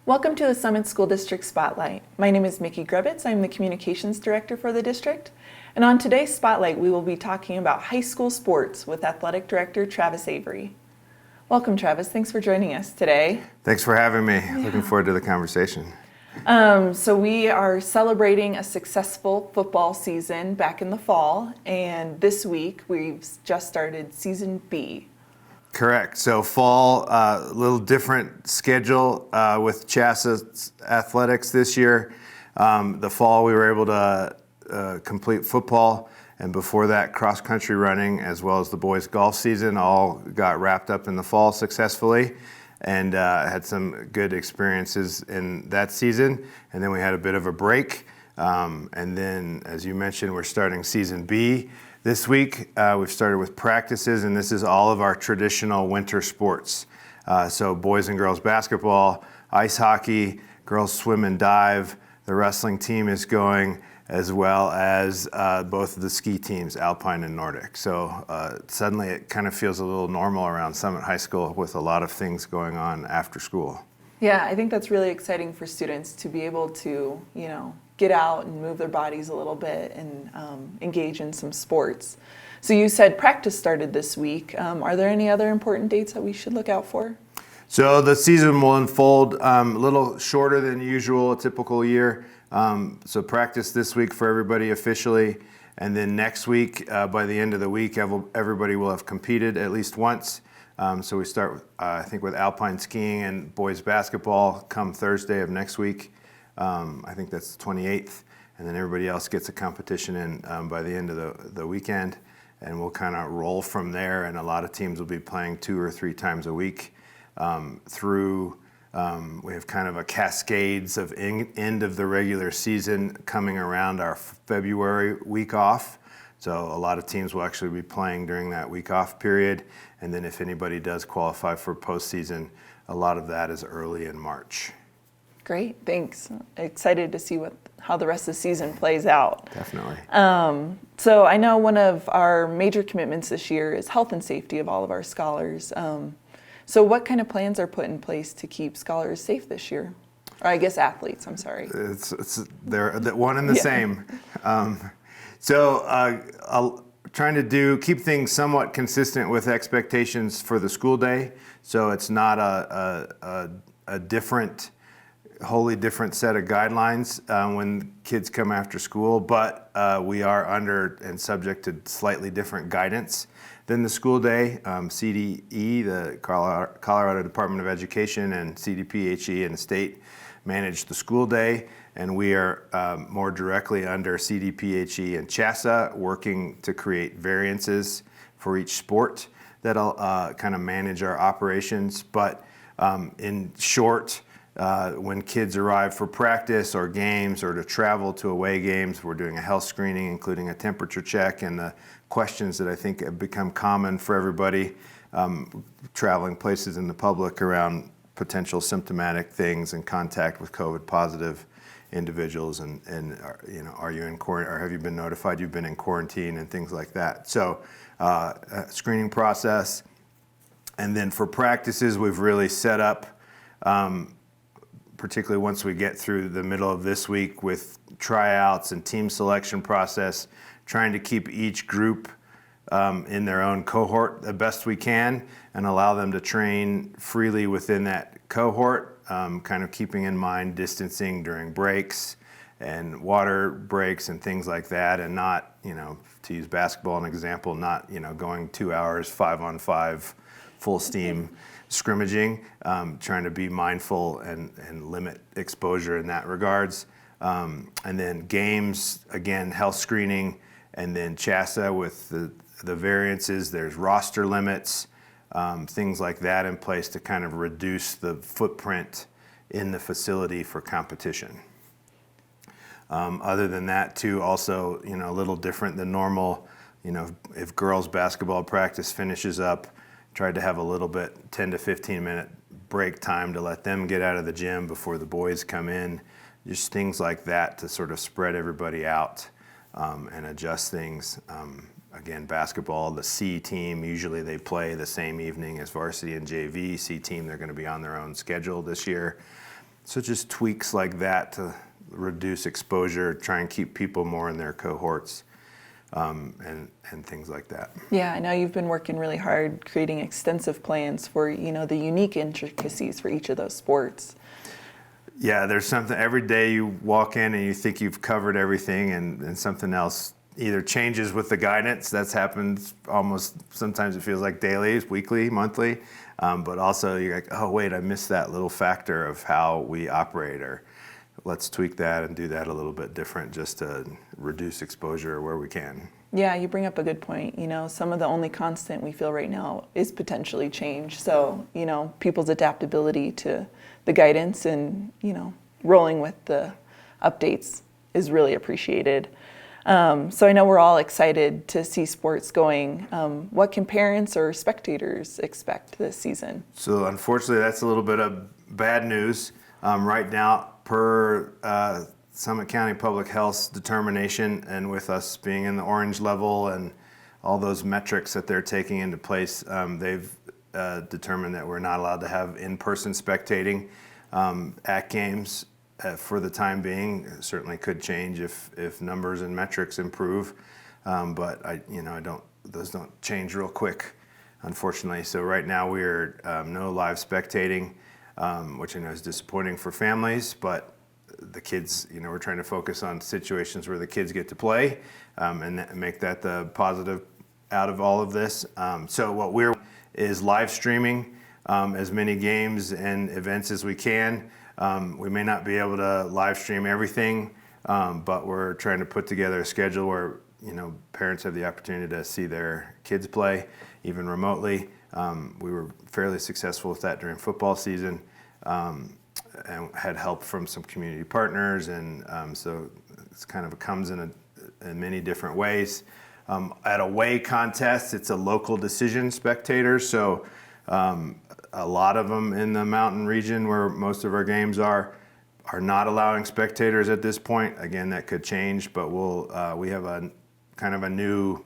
Welcome to the Summit School District Spotlight. My name is Mikki Grebetz. I'm the Communications Director for the district. And on today's Spotlight, we will be talking about high school sports with Athletic Director Travis Avery. Welcome, Travis. Thanks for joining us today. Thanks for having me. Looking forward to the conversation. So we are celebrating a successful football season back in the fall, and this week we've just started Season B. Correct. So fall, a little different schedule with CHASA athletics this year. The fall we were able to complete football, and before that cross-country running as well as the boys golf season all got wrapped up in the fall successfully, and had some good experiences in that season. And then we had a bit of a break, and then as you mentioned, we're starting Season B. This week, we've started with practices, and this is all of our traditional winter sports. So boys and girls basketball, ice hockey, girls swim and dive. The wrestling team is going, as well as both of the ski teams, Alpine and Nordic. So suddenly it kind of feels a little normal around Summit High School with a lot of things going on after school. Yeah, I think that's really exciting for students to be able to, get out and move their bodies a little bit and engage in some sports. So you said practice started this week. Are there any other important dates that we should look out for? So the season will unfold a little shorter than usual, a typical year. So practice this week for everybody officially, and then next week, by the end of the week, everybody will have competed at least once. So we start with, I think, with alpine skiing and boys basketball come Thursday of next week. I think that's the 28th, and then everybody else gets a competition in by the end of the weekend, and we'll kind of roll from there. And a lot of teams will be playing 2 or 3 times a week through. We have kind of a cascades of end of the regular season coming around our February week off. So a lot of teams will actually be playing during that week off period. And then if anybody does qualify for postseason, a lot of that is early in March. Great, thanks. Excited to see how the rest of the season plays out. Definitely. So I know one of our major commitments this year is health and safety of all of our scholars. So what kind of plans are put in place to keep scholars safe this year? Or I guess athletes, I'm sorry. They're one and the same. Trying to keep things somewhat consistent with expectations for the school day. So it's not a wholly different set of guidelines when kids come after school, but we are under and subject to slightly different guidance than the school day. CDE, the Colorado Department of Education, and CDPHE and the state manage the school day, and we are more directly under CDPHE and CHASA, working to create variances for each sport that'll kind of manage our operations. But in short, when kids arrive for practice or games or to travel to away games, we're doing a health screening, including a temperature check, and the questions that I think have become common for everybody traveling places in the public around potential symptomatic things and contact with COVID positive individuals, and are you in quarantine, or have you been notified you've been in quarantine, and things like that. So screening process. And then for practices, we've really set up, particularly once we get through the middle of this week with tryouts and team selection process, trying to keep each group in their own cohort the best we can and allow them to train freely within that cohort, kind of keeping in mind distancing during breaks and water breaks and things like that, and not, to use basketball an example, not, going 2 hours, 5-on-5, full steam scrimmaging, trying to be mindful and limit exposure in that regards. And then games, again, health screening, and then CHASA with the variances. There's roster limits, things like that in place to kind of reduce the footprint in the facility for competition. Other than that, too, also, a little different than normal. If girls basketball practice finishes up, tried to have a little bit 10 to 15 minute break time to let them get out of the gym before the boys come in. Just things like that to sort of spread everybody out and adjust things. Again, basketball, the C team, usually they play the same evening as varsity and JV. C team, they're going to be on their own schedule this year. So just tweaks like that to reduce exposure, try and keep people more in their cohorts, and things like that. Yeah, I know you've been working really hard creating extensive plans for, the unique intricacies for each of those sports. Yeah, there's something every day you walk in and you think you've covered everything, and something else either changes with the guidance. That's happened almost, sometimes it feels like daily, weekly, monthly, but also you're like, oh wait, I missed that little factor of how we operate, or let's tweak that and do that a little bit different just to reduce exposure where we can. Yeah, you bring up a good point. Some of the only constant we feel right now is potentially change. So, people's adaptability to the guidance and, rolling with the updates is really appreciated. So I know we're all excited to see sports going. What can parents or spectators expect this season? So unfortunately, that's a little bit of bad news. Right now, per Summit County Public Health's determination, and with us being in the orange level and all those metrics that they're taking into place, they've determined that we're not allowed to have in-person spectating at games for the time being. It certainly could change if numbers and metrics improve, but those don't change real quick, unfortunately. So right now we're no live spectating, which I know is disappointing for families, but the kids, we're trying to focus on situations where the kids get to play, and make that the positive out of all of this. So what we're is live streaming as many games and events as we can. We may not be able to live stream everything, but we're trying to put together a schedule where parents have the opportunity to see their kids play, even remotely. We were fairly successful with that during football season, and had help from some community partners, and so it's kind of comes in many different ways. At away contests, it's a local decision, Spectators, so a lot of them in the mountain region where most of our games are not allowing spectators at this point. Again, that could change, but we have a kind of a new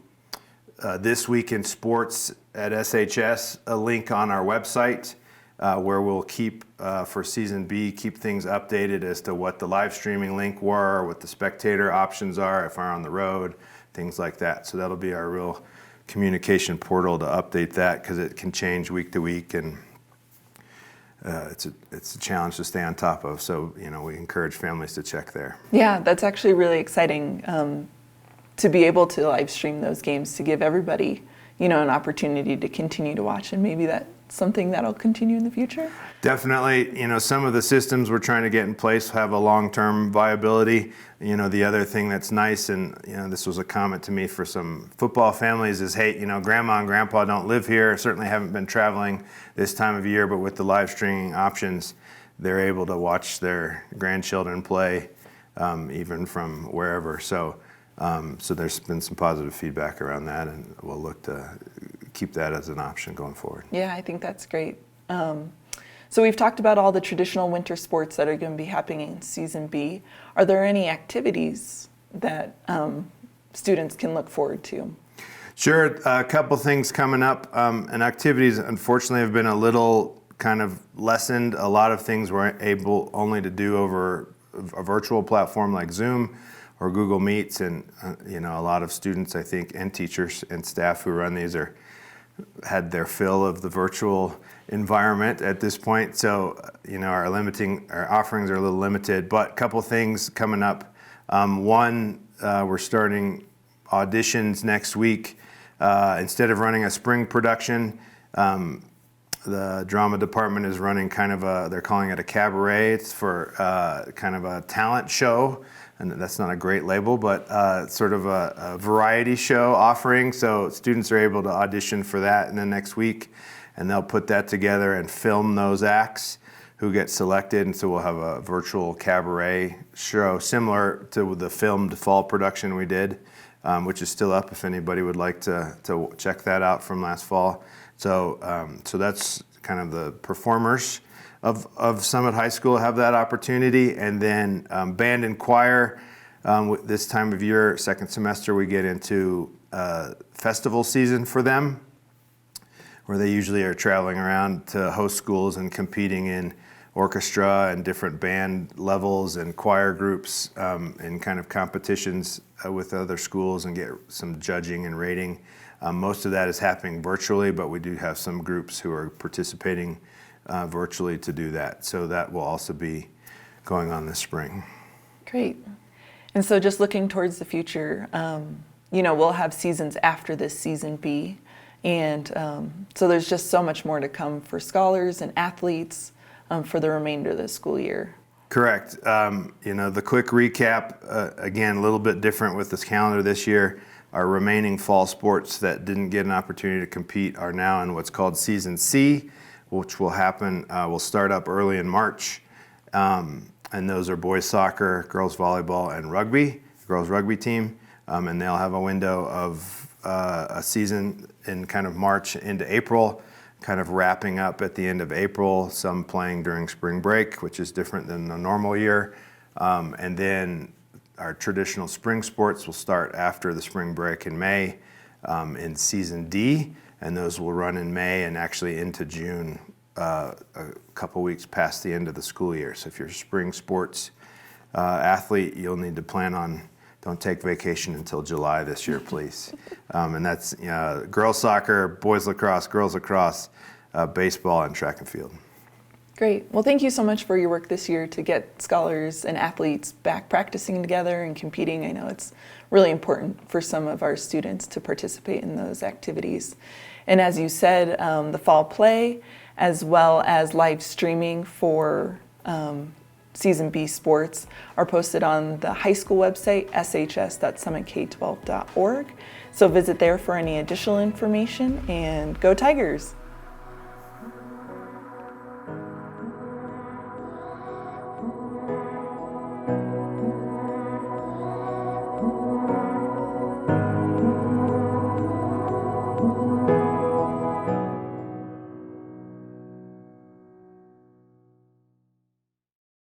This Week in Sports at SHS, a link on our website where we'll keep, for Season B, keep things updated as to what the live streaming link were, what the spectator options are if we're on the road, things like that. So that'll be our real communication portal to update that, because it can change week to week, and it's a challenge to stay on top of. So, we encourage families to check there. Yeah, that's actually really exciting to be able to live stream those games, to give everybody, an opportunity to continue to watch, and maybe that's something that'll continue in the future. Definitely, some of the systems we're trying to get in place have a long-term viability. The other thing that's nice, and this was a comment to me for some football families, is, hey, grandma and grandpa don't live here, certainly haven't been traveling this time of year, but with the live streaming options, they're able to watch their grandchildren play, even from wherever. So there's been some positive feedback around that, and we'll look to keep that as an option going forward. Yeah, I think that's great. So we've talked about all the traditional winter sports that are going to be happening in Season B. Are there any activities that students can look forward to? Sure, a couple things coming up, and activities unfortunately have been a little kind of lessened. A lot of things we're able only to do over a virtual platform like Zoom or Google Meets, and a lot of students, I think, and teachers and staff who run these had their fill of the virtual environment at this point. So, our offerings are a little limited, but a couple things coming up. One, we're starting auditions next week. Instead of running a spring production, the drama department is running they're calling it a cabaret. It's for kind of a talent show. And that's not a great label, but sort of a variety show offering. So students are able to audition for that in the next week, and they'll put that together and film those acts who get selected. And so we'll have a virtual cabaret show similar to the filmed fall production we did, which is still up if anybody would like to check that out from last fall. So that's kind of the performers of Summit High School have that opportunity. And then band and choir, this time of year, second semester, we get into festival season for them, where they usually are traveling around to host schools and competing in orchestra and different band levels and choir groups in kind of competitions with other schools and get some judging and rating. Most of that is happening virtually, but we do have some groups who are participating virtually to do that. So that will also be going on this spring. Great. And so just looking towards the future, we'll have seasons after this season B. And so there's just so much more to come for scholars and athletes for the remainder of the school year. Correct. The quick recap, again, a little bit different with this calendar this year. Our remaining fall sports that didn't get an opportunity to compete are now in what's called Season C, which will start up early in March. And those are boys soccer, girls volleyball, and rugby, girls rugby team. And they'll have a window of a season in kind of March into April, kind of wrapping up at the end of April, some playing during spring break, which is different than the normal year. And then our traditional spring sports will start after the spring break in May in Season D, and those will run in May and actually into June, a couple weeks past the end of the school year. So if you're a spring sports athlete, you'll need to plan on, don't take vacation until July this year, please. And that's girls soccer, boys lacrosse, girls lacrosse, baseball, and track and field. Great. Well, thank you so much for your work this year to get scholars and athletes back practicing together and competing. I know it's really important for some of our students to participate in those activities. And as you said, the fall play, as well as live streaming for Season B sports, are posted on the high school website, shs.summitk12.org. So visit there for any additional information, and go Tigers!